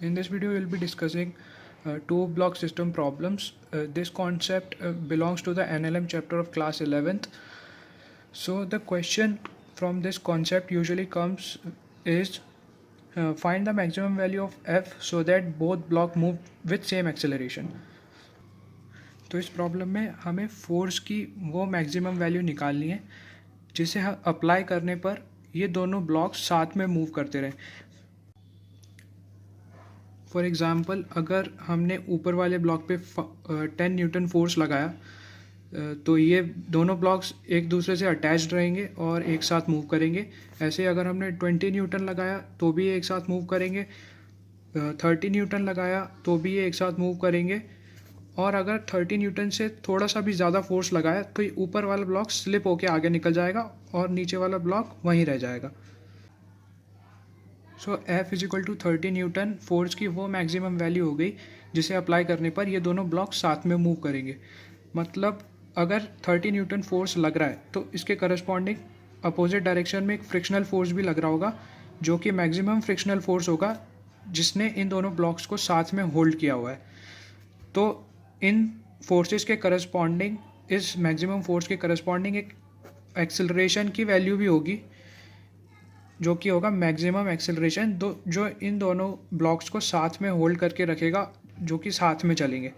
In this video, we'll be discussing two block system problems. This concept belongs to the NLM chapter of class 11th. So the question from this concept usually comes is find the maximum value of f so that both block move with same acceleration. तो इस problem में हमें force की वो maximum value निकालनी है जिसे हम अप्लाई करने पर ये दोनों ब्लॉक्स साथ में मूव करते रहें. फॉर एग्ज़ाम्पल, अगर हमने ऊपर वाले ब्लॉक पे 10 न्यूटन फोर्स लगाया तो ये दोनों ब्लॉक्स एक दूसरे से अटैच्ड रहेंगे और एक साथ मूव करेंगे. ऐसे अगर हमने 20 न्यूटन लगाया तो भी ये एक साथ मूव करेंगे, 30 न्यूटन लगाया तो भी ये एक साथ मूव करेंगे, और अगर 30 न्यूटन से थोड़ा सा भी ज़्यादा फोर्स लगाया तो ये ऊपर वाला ब्लॉक स्लिप होके आगे निकल जाएगा और नीचे वाला ब्लॉक वहीं रह जाएगा. So F is equal to 30 newton force की वो मैक्सिमम वैल्यू हो गई जिसे अप्लाई करने पर ये दोनों ब्लॉक साथ में मूव करेंगे. मतलब अगर 30 न्यूटन फोर्स लग रहा है तो इसके करस्पॉन्डिंग अपोजिट डायरेक्शन में एक फ्रिक्शनल फोर्स भी लग रहा होगा जो कि मैक्सिमम फ्रिक्शनल फोर्स होगा जिसने इन दोनों ब्लॉक्स को साथ में होल्ड किया हुआ है. तो इन फोर्सेस के करस्पॉन्डिंग, इस मैक्सिमम फोर्स के करस्पॉन्डिंग एक एक्सेलरेशन की वैल्यू भी होगी जो कि होगा मैक्सिमम एक्सेलरेशन जो इन दोनों ब्लॉक्स को साथ में होल्ड करके रखेगा जो कि साथ में चलेंगे.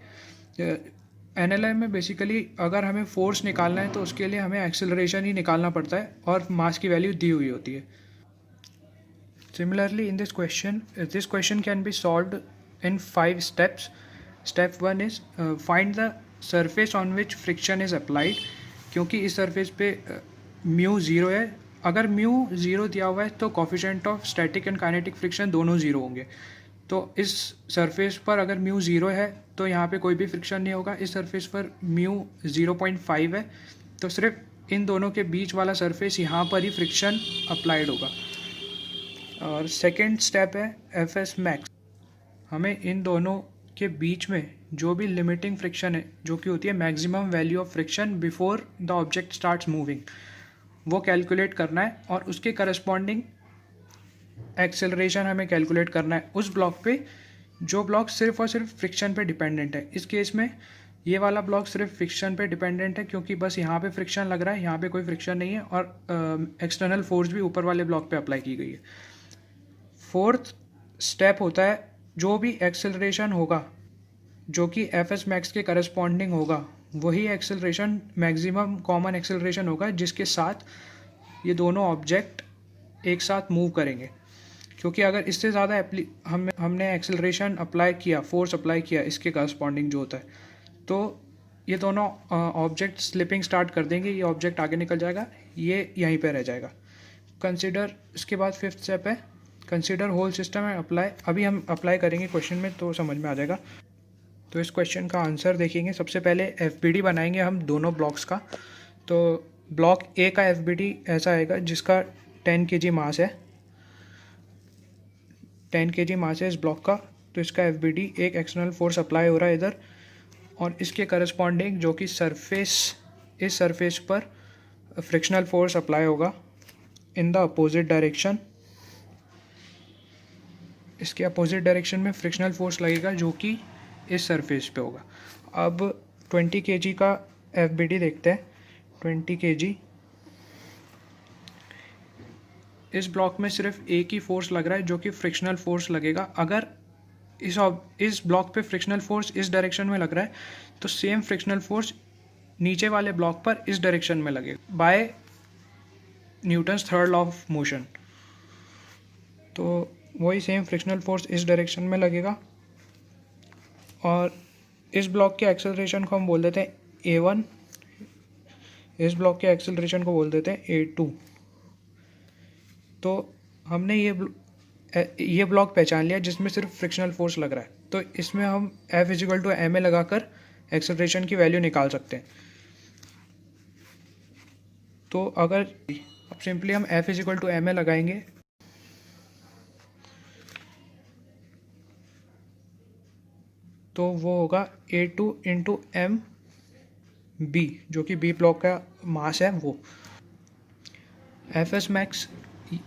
एनएलएम में बेसिकली अगर हमें फोर्स निकालना है तो उसके लिए हमें एक्सेलरेशन ही निकालना पड़ता है और मास की वैल्यू दी हुई होती है. Similarly in this question can be solved in 5 steps. Step 1 is find the surface on which friction is applied. क्योंकि इस सरफेस पे म्यू ज़ीरो है, अगर म्यू ज़ीरो दिया हुआ है तो coefficient of static and kinetic friction दोनों ज़ीरो होंगे. तो इस सरफेस पर अगर म्यू ज़ीरो है तो यहाँ पे कोई भी फ्रिक्शन नहीं होगा. इस सरफेस पर म्यू 0.5 है तो सिर्फ इन दोनों के बीच वाला सरफेस यहाँ पर ही फ्रिक्शन अप्लाइड होगा. और सेकेंड स्टेप है एफ एस मैक्स. हमें इन दोनों के बीच में जो भी लिमिटिंग फ्रिक्शन है जो कि होती है maximum value of friction before the object starts moving, वो कैलकुलेट करना है और उसके करस्पॉन्डिंग एक्सेलरेशन हमें कैलकुलेट करना है उस ब्लॉक पे जो ब्लॉक सिर्फ और सिर्फ फ्रिक्शन पे डिपेंडेंट है. इस केस में ये वाला ब्लॉक सिर्फ फ्रिक्शन पे डिपेंडेंट है क्योंकि बस यहाँ पे फ्रिक्शन लग रहा है, यहाँ पे कोई फ्रिक्शन नहीं है और एक्सटर्नल फोर्स भी ऊपर वाले ब्लॉक पे अप्लाई की गई है. फोर्थ स्टेप होता है जो भी एक्सेलरेशन होगा जो कि एफ एस मैक्स के करस्पॉन्डिंग होगा वही एक्सेलरेशन मैक्सिमम कॉमन एक्सेलरेशन होगा जिसके साथ ये दोनों ऑब्जेक्ट एक साथ मूव करेंगे. क्योंकि अगर इससे ज़्यादा हमने एक्सेलरेशन अप्लाई किया, फोर्स अप्लाई किया इसके करस्पॉन्डिंग जो होता है, तो ये दोनों ऑब्जेक्ट स्लिपिंग स्टार्ट कर देंगे, ये ऑब्जेक्ट आगे निकल जाएगा, ये यहीं पे रह जाएगा. कंसिडर, इसके बाद फिफ्थ स्टेप है कंसिडर होल सिस्टम है अप्लाई. अभी हम अप्लाई करेंगे क्वेश्चन में तो समझ में आ जाएगा. तो इस क्वेश्चन का आंसर देखेंगे. सबसे पहले एफ बनाएंगे हम दोनों ब्लॉक्स का. तो ब्लॉक ए का एफ ऐसा आएगा जिसका 10 kg मास है. 10 kg मास है इस ब्लॉक का. तो इसका एफ एक एक्सटर्नल फोर्स अप्लाई हो रहा है इधर और इसके करस्पॉन्डिंग जो कि इस सरफेस पर फ्रिक्शनल फोर्स अप्लाई होगा इन द अपोजिट डायरेक्शन. इसके अपोजिट डायरेक्शन में फ्रिक्शनल फोर्स लगेगा जो कि इस सरफेस पे होगा. अब 20 kg का एफ देखते हैं. 20 kg इस ब्लॉक में सिर्फ एक ही फोर्स लग रहा है जो कि फ्रिक्शनल फोर्स लगेगा. अगर इस ब्लॉक पे फ्रिक्शनल फोर्स इस डायरेक्शन में लग रहा है तो सेम फ्रिक्शनल फोर्स नीचे वाले ब्लॉक पर इस डायरेक्शन में लगेगा by Newton's third law of motion. तो वही सेम फ्रिक्शनल फोर्स इस डायरेक्शन में लगेगा और इस ब्लॉक के एक्सेलरेशन को हम बोल देते हैं A1, इस ब्लॉक के एक्सेलरेशन को बोल देते हैं A2. तो हमने ये ब्लॉक पहचान लिया जिसमें सिर्फ फ्रिक्शनल फोर्स लग रहा है. तो इसमें हम F इजिकल टू ma लगाकर एक्सेलरेशन की वैल्यू निकाल सकते हैं. तो अगर अब सिंपली हम F इजिकल टू ma लगाएंगे तो वो होगा A2 इंटू MB जो कि B ब्लॉक का मास है वो. एफ एस मैक्स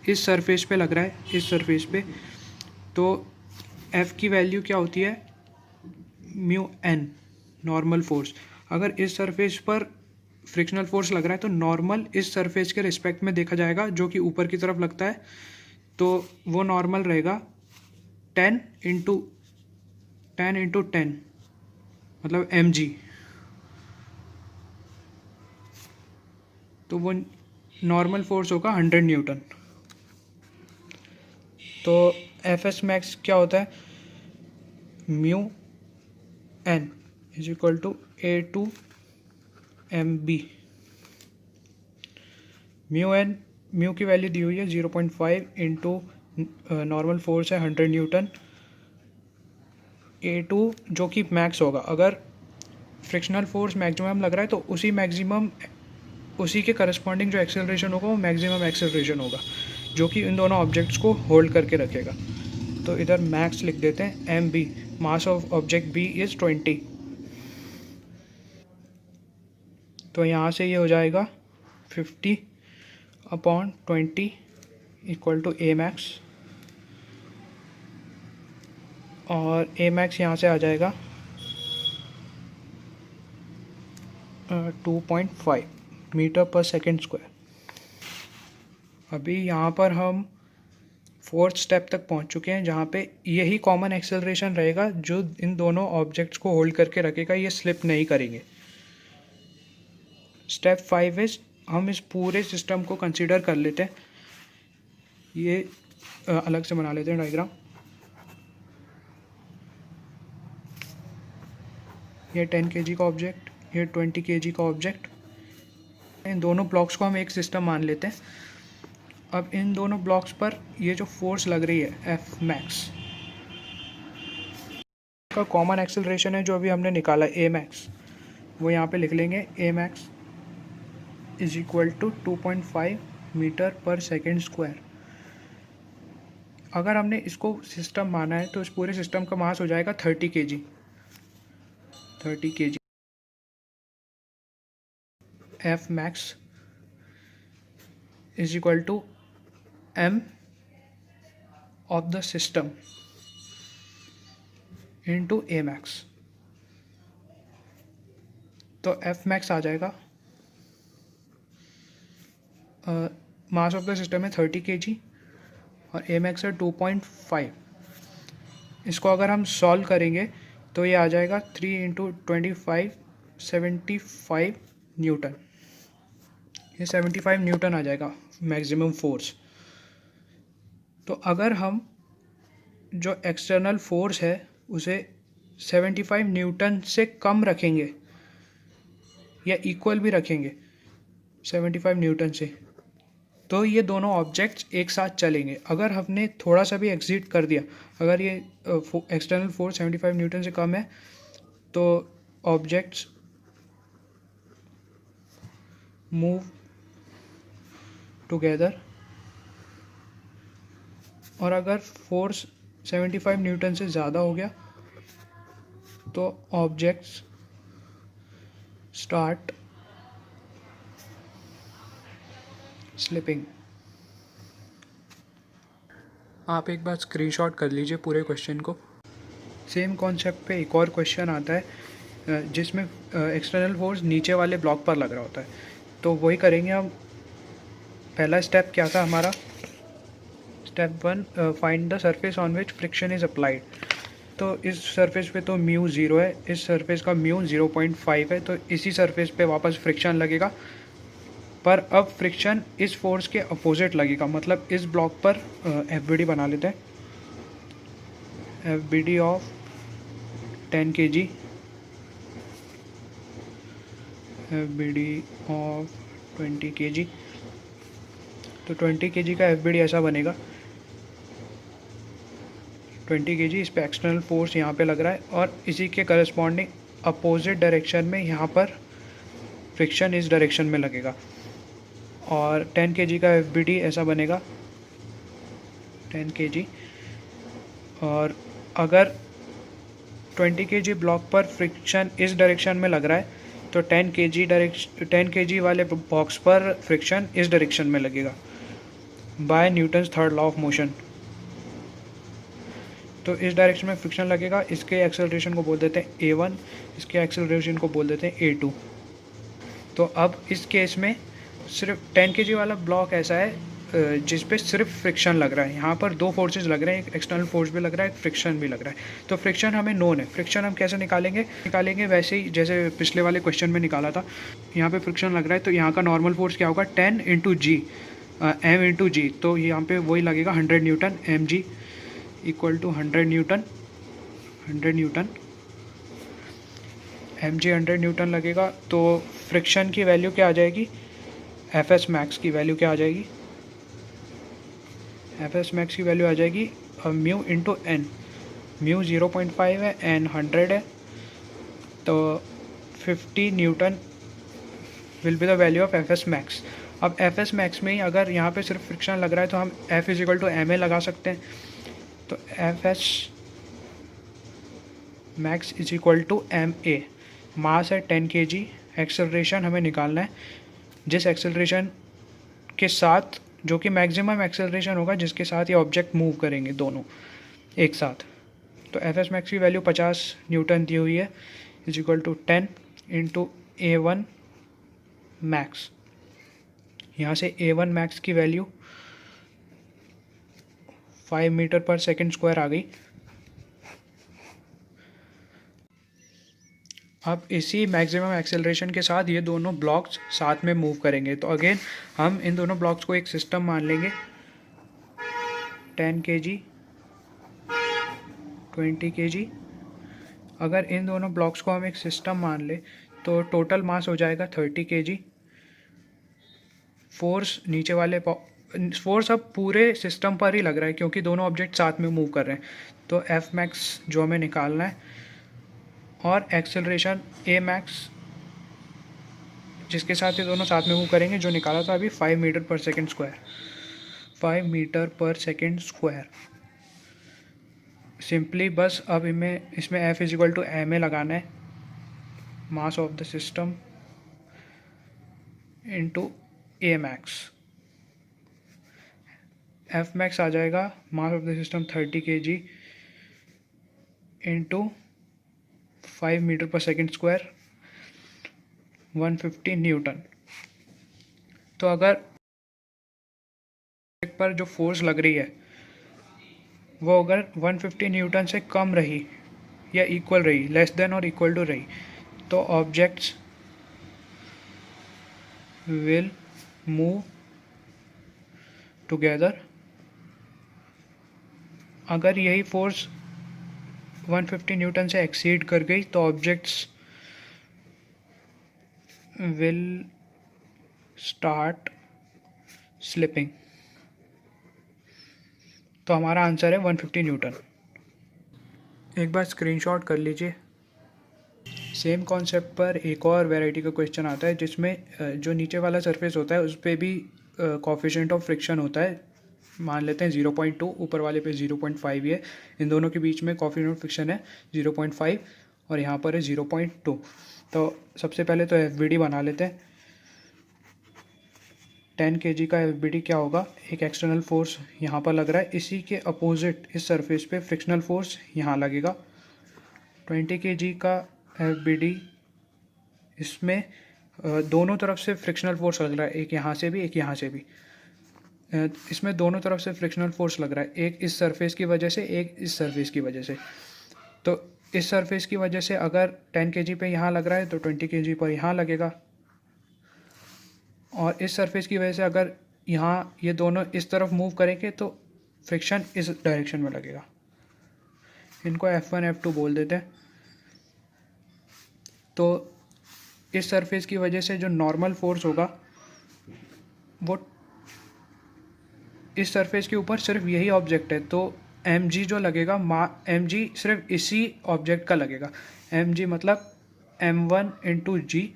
इस सरफेस पे लग रहा है, इस सरफेस पे, तो एफ़ की वैल्यू क्या होती है, म्यू एन नॉर्मल फोर्स। अगर इस सरफेस पर फ्रिक्शनल फोर्स लग रहा है तो नॉर्मल इस सरफेस के रिस्पेक्ट में देखा जाएगा, जो कि ऊपर की तरफ लगता है, तो वो नॉर्मल रहेगा 10 × 10 मतलब mg। तो वो नॉर्मल फोर्स होगा 100 न्यूटन। तो एफ एस मैक्स क्या होता है, mu N is equal to A/2mb। Mu की वैल्यू दी हुई है 0.5 इंटू नॉर्मल फोर्स है 100 न्यूटन। A2 जो कि मैक्स होगा, अगर फ्रिक्शनल फोर्स मैक्सिमम लग रहा है तो उसी के करस्पॉन्डिंग जो एक्सेलरेशन होगा वो मैक्सिमम एक्सेलरेशन होगा, जो कि इन दोनों ऑब्जेक्ट्स को होल्ड करके रखेगा। तो इधर मैक्स लिख देते हैं mb, mass of object b is 20। तो यहाँ से ये हो जाएगा 50/20 इक्वल टू a max, और a max यहाँ से आ जाएगा 2.5 मीटर पर सेकेंड स्क्वायर। अभी यहाँ पर हम फोर्थ स्टेप तक पहुँच चुके हैं, जहाँ पे यही कॉमन एक्सेलरेशन रहेगा जो इन दोनों ऑब्जेक्ट्स को होल्ड करके रखेगा, ये स्लिप नहीं करेंगे। स्टेप 5 इज हम इस पूरे सिस्टम को कंसीडर कर लेते हैं। ये अलग से बना लेते हैं डायग्राम। ये 10 kg का ऑब्जेक्ट, ये 20 kg का ऑब्जेक्ट। इन दोनों ब्लॉक्स को हम एक सिस्टम मान लेते हैं। अब इन दोनों ब्लॉक्स पर ये जो फोर्स लग रही है एफ मैक्स का कॉमन एक्सेलरेशन है जो अभी हमने निकाला ए मैक्स, वो यहाँ पे लिख लेंगे। A max is equal to 2.5 metre पर सेकेंड स्क्वायर। अगर हमने इसको सिस्टम माना है तो इस पूरे सिस्टम का मास हो जाएगा 30 kg। F max is equal to m of the system into A max. तो एफ मैक्स आ जाएगा, मास ऑफ द सिस्टम है 30 kg और ए मैक्स है 2.5। इसको अगर हम सॉल्व करेंगे तो ये आ जाएगा 3 × 25 75 न्यूटन। ये 75 न्यूटन आ जाएगा मैक्सिमम फोर्स। तो अगर हम जो एक्सटर्नल फोर्स है उसे 75 न्यूटन से कम रखेंगे या इक्वल भी रखेंगे 75 न्यूटन से, तो ये दोनों ऑब्जेक्ट्स एक साथ चलेंगे। अगर हमने थोड़ा सा भी एग्जिट कर दिया, अगर ये एक्सटर्नल फोर्स 75 न्यूटन से कम है, तो ऑब्जेक्ट्स मूव टुगेदर। और अगर फोर्स 75 न्यूटन से ज़्यादा हो गया तो ऑब्जेक्ट्स स्टार्ट स्लिपिंग। आप एक बार स्क्रीनशॉट कर लीजिए पूरे क्वेश्चन को। सेम कॉन्सेप्ट पे एक और क्वेश्चन आता है जिसमें एक्सटर्नल फोर्स नीचे वाले ब्लॉक पर लग रहा होता है। तो वही करेंगे हम। पहला स्टेप क्या था हमारा, step 1, find the surface on which friction is applied. तो इस सरफेस पे तो म्यू 0 है, इस सरफेस का म्यू 0.5 है, तो इसी सरफेस पे वापस फ्रिक्शन लगेगा। पर अब फ्रिक्शन इस फोर्स के अपोजिट लगेगा, मतलब इस ब्लॉक पर एफ बना लेते हैं। F of 10 kg, F of 20 kg। तो 20 kg का एफ ऐसा बनेगा, 20 kg, इस पे एक्सटर्नल फोर्स यहाँ पे लग रहा है और इसी के करस्पॉन्डिंग अपोजिट डायरेक्शन में यहाँ पर फ्रिक्शन इस डायरेक्शन में लगेगा। और 10 kg का एफ ऐसा बनेगा, 10 kg। और अगर 20 kg ब्लॉक पर फ्रिक्शन इस डायरेक्शन में लग रहा है तो 10 kg वाले बॉक्स पर फ्रिक्शन इस डायरेक्शन में लगेगा by Newton's third law of motion. तो इस डायरेक्शन में फ्रिक्शन लगेगा, इसके एक्सेलरेशन को बोल देते हैं A1, इसके एक्सेलरेशन को बोल देते हैं A2। तो अब इस केस में सिर्फ 10 kg वाला ब्लॉक ऐसा है जिस पे सिर्फ फ्रिक्शन लग रहा है। यहाँ पर दो फोर्सेस लग रहे हैं, एक एक्सटर्नल फोर्स भी लग रहा है, एक फ्रिक्शन भी लग रहा है। तो फ्रिक्शन हमें नोन है। फ्रिक्शन हम कैसे निकालेंगे वैसे ही जैसे पिछले वाले क्वेश्चन में निकाला था। यहाँ पे फ्रिक्शन लग रहा है तो यहाँ का नॉर्मल फोर्स क्या होगा, 10 into G, M into G. तो यहाँ पे वही लगेगा 100 newton, M G equal to 100 newton, 100 newton, M G 100 newton लगेगा। तो फ्रिक्शन की वैल्यू क्या आ जाएगी, एफ एस मैक्स की वैल्यू क्या आ जाएगी, एफ एस मैक्स की वैल्यू आ जाएगी म्यू इंटू एन। म्यू 0.5 है, एन 100 है, तो 50 Newton will be the value of F S max. अब एफ एस मैक्स में ही अगर यहाँ पे सिर्फ फ्रिक्शन लग रहा है तो हम F is equal to M A लगा सकते हैं। तो F S max is equal to M A. Mass है 10 kg, एक्सेलरेशन हमें निकालना है जिस एक्सेलरेशन के साथ, जो कि मैक्सिमम एक्सेलरेशन होगा जिसके साथ ये ऑब्जेक्ट मूव करेंगे दोनों एक साथ। तो एफ एस मैक्स की वैल्यू 50 न्यूटन दी हुई है, is equal to 10 into A1 max. यहाँ से A1 मैक्स की वैल्यू 5 मीटर पर सेकेंड स्क्वायर आ गई। अब इसी मैक्सिमम एक्सेलरेशन के साथ ये दोनों ब्लॉक्स साथ में मूव करेंगे। तो अगेन हम इन दोनों ब्लॉक्स को एक सिस्टम मान लेंगे, 10 kg, 20 kg। अगर इन दोनों ब्लॉक्स को हम एक सिस्टम मान ले तो टोटल मास हो जाएगा 30 kg। फोर्स नीचे वाले फोर्स अब पूरे सिस्टम पर ही लग रहा है क्योंकि दोनों ऑब्जेक्ट साथ में मूव कर रहे हैं। तो एफ मैक्स जो हमें निकालना है और एक्सेलरेशन ए मैक्स जिसके साथ ये दोनों साथ में मूव करेंगे, जो निकाला था अभी 5 मीटर पर सेकेंड स्क्वायर, 5 मीटर पर सेकेंड स्क्वायर। सिंपली बस अब इसमें F is equal to M A लगाना है, mass of the system into A max. F max आ जाएगा mass of the system 30 kg into 5 metre पर सेकेंड स्क्वायर, 150 न्यूटन। तो अगर पर जो फोर्स लग रही है वो अगर 150 न्यूटन से कम रही या इक्वल रही, लेस देन और इक्वल टू रही, तो ऑब्जेक्ट्स विल मूव टुगेदर। अगर यही फोर्स 150 न्यूटन से एक्सीड कर गई तो ऑब्जेक्ट्स विल स्टार्ट स्लिपिंग। तो हमारा आंसर है 150 न्यूटन। एक बार स्क्रीनशॉट कर लीजिए। सेम कॉन्सेप्ट पर एक और वैरायटी का क्वेश्चन आता है जिसमें जो नीचे वाला सरफेस होता है उस पर भी कोफिशिएंट ऑफ फ्रिक्शन होता है। मान लेते हैं 0.2, ऊपर वाले पे 0.5 ही है। इन दोनों के बीच में कोफिशिएंट ऑफ फ्रिक्शन है 0.5 और यहाँ पर है 0.2। तो सबसे पहले तो एफ बना लेते हैं। 10 kg का एफ क्या होगा, एक एक्सटर्नल फोर्स यहाँ पर लग रहा है, इसी के अपोजिट इस सरफेस पे फ्रिक्शनल फोर्स यहाँ लगेगा। 20 kg का एफ इसमें दोनों तरफ से फ्रिक्शनल फोर्स लग रहा है, एक यहाँ से भी एक यहाँ से भी। इसमें दोनों तरफ से फ्रिक्शनल फोर्स लग रहा है, एक इस सरफेस की वजह से, एक इस सरफेस की वजह से। तो इस सरफेस की वजह से अगर 10 kg पे यहाँ लग रहा है तो 20 kg पर यहाँ लगेगा, और इस सरफेस की वजह से अगर यहाँ ये दोनों इस तरफ मूव करेंगे तो फ्रिक्शन इस डायरेक्शन में लगेगा। इनको F1 F2 बोल देते हैं। तो इस सरफेस की वजह से जो नॉर्मल फोर्स होगा वो इस सरफेस के ऊपर सिर्फ यही ऑब्जेक्ट है, तो mg जो लगेगा mg सिर्फ इसी ऑब्जेक्ट का लगेगा। mg मतलब m1 इंटू जी,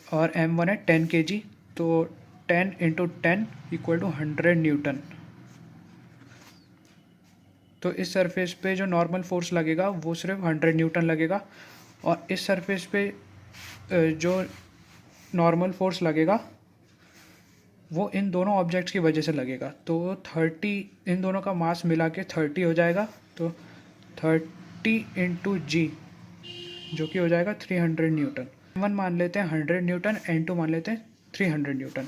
और m1 है 10 kg, तो 10 इंटू 10 इक्वल टू 100 न्यूटन। तो इस सरफेस पे जो नॉर्मल फोर्स लगेगा वो सिर्फ 100 न्यूटन लगेगा, और इस सरफेस पे जो नॉर्मल फोर्स लगेगा वो इन दोनों ऑब्जेक्ट्स की वजह से लगेगा। तो 30, इन दोनों का मास मिला के 30 हो जाएगा। तो 30 इंटू जी, जो कि हो जाएगा 300 न्यूटन। N1 मान लेते हैं 100 न्यूटन, N2 मान लेते हैं 300 न्यूटन।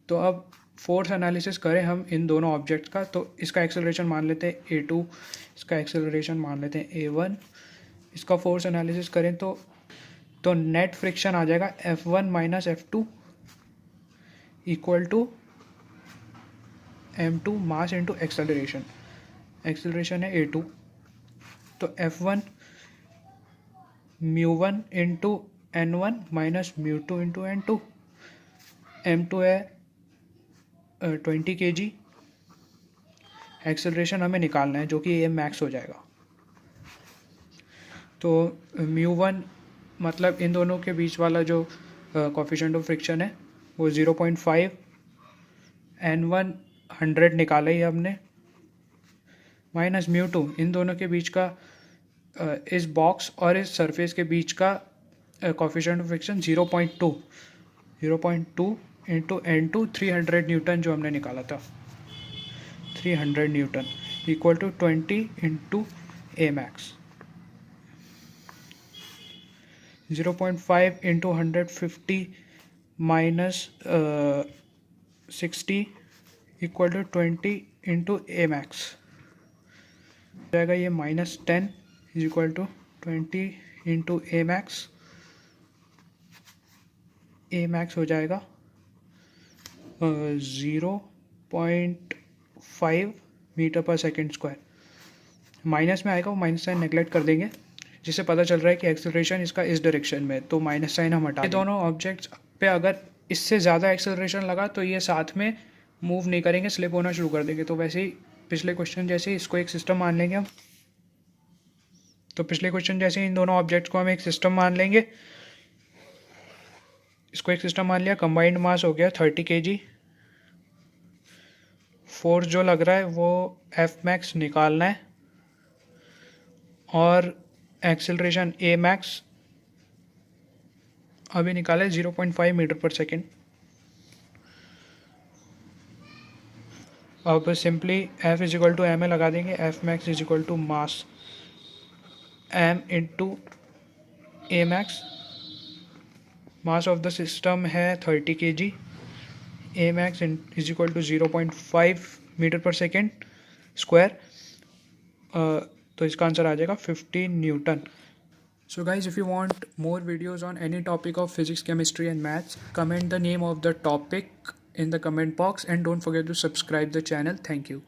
तो अब फोर्स एनालिसिस करें हम इन दोनों ऑब्जेक्ट का, तो इसका एक्सेलरेशन मान लेते हैं A2, इसका एक्सेलरेशन मान लेते हैं A1। इसका फोर्स एनालिसिस करें तो नेट फ्रिक्शन आ जाएगा F1 minus F2 equal to M2 mass into acceleration. Acceleration है A2, तो F1 μ1 into N1 minus μ2 into N2। M2 है 20 kg। एक्सेलरेशन हमें निकालना है जो कि ये मैक्स हो जाएगा। तो μ1 मतलब इन दोनों के बीच वाला जो कोफिशिएंट ऑफ फ्रिक्शन है वो 0.5, N1 100 निकाला ही हमने, माइनस μ2 इन दोनों के बीच का इस बॉक्स और इस सरफेस के बीच का coefficient of friction 0.2 into N2 300 newton जो हमने निकाला था, 300 newton equal to 20 into A max. 0.5 into 150 minus 60 equal to 20 into A max जाएगा ये -10 is equal to 20 into A max. A max हो जाएगा 0.5 मीटर पर सेकेंड स्क्वायर। माइनस में आएगा, वो माइनस साइन नेगलेक्ट कर देंगे, जिससे पता चल रहा है कि एक्सेलरेशन इसका इस डायरेक्शन में, तो माइनस साइन हम हटा देंगे। ये दोनों ऑब्जेक्ट्स पे अगर इससे ज़्यादा एक्सेलरेशन लगा तो ये साथ में मूव नहीं करेंगे, स्लिप होना शुरू कर देंगे। तो वैसे ही पिछले क्वेश्चन जैसे इसको एक सिस्टम मान लेंगे हम। तो पिछले क्वेश्चन जैसे इन दोनों ऑब्जेक्ट्स को हम एक सिस्टम मान लेंगे। इसको एक सिस्टम मान लिया, कंबाइंड मास हो गया 30 kg। फोर्स जो लग रहा है वो एफ मैक्स निकालना है, और एक्सेलरेशन ए मैक्स अभी निकाला है 0.5 मीटर पर सेकेंड। अब simply F is equal to M A लगा देंगे। F max is equal to mass M into A max. Mass of the system है 30 kg। A max is equal to 0.5 metre पर second square. तो इसका answer आ जाएगा 15 newton. So guys, if you want more videos on any topic of physics, chemistry and maths, comment the name of the topic in the comment box and don't forget to subscribe the channel. Thank you.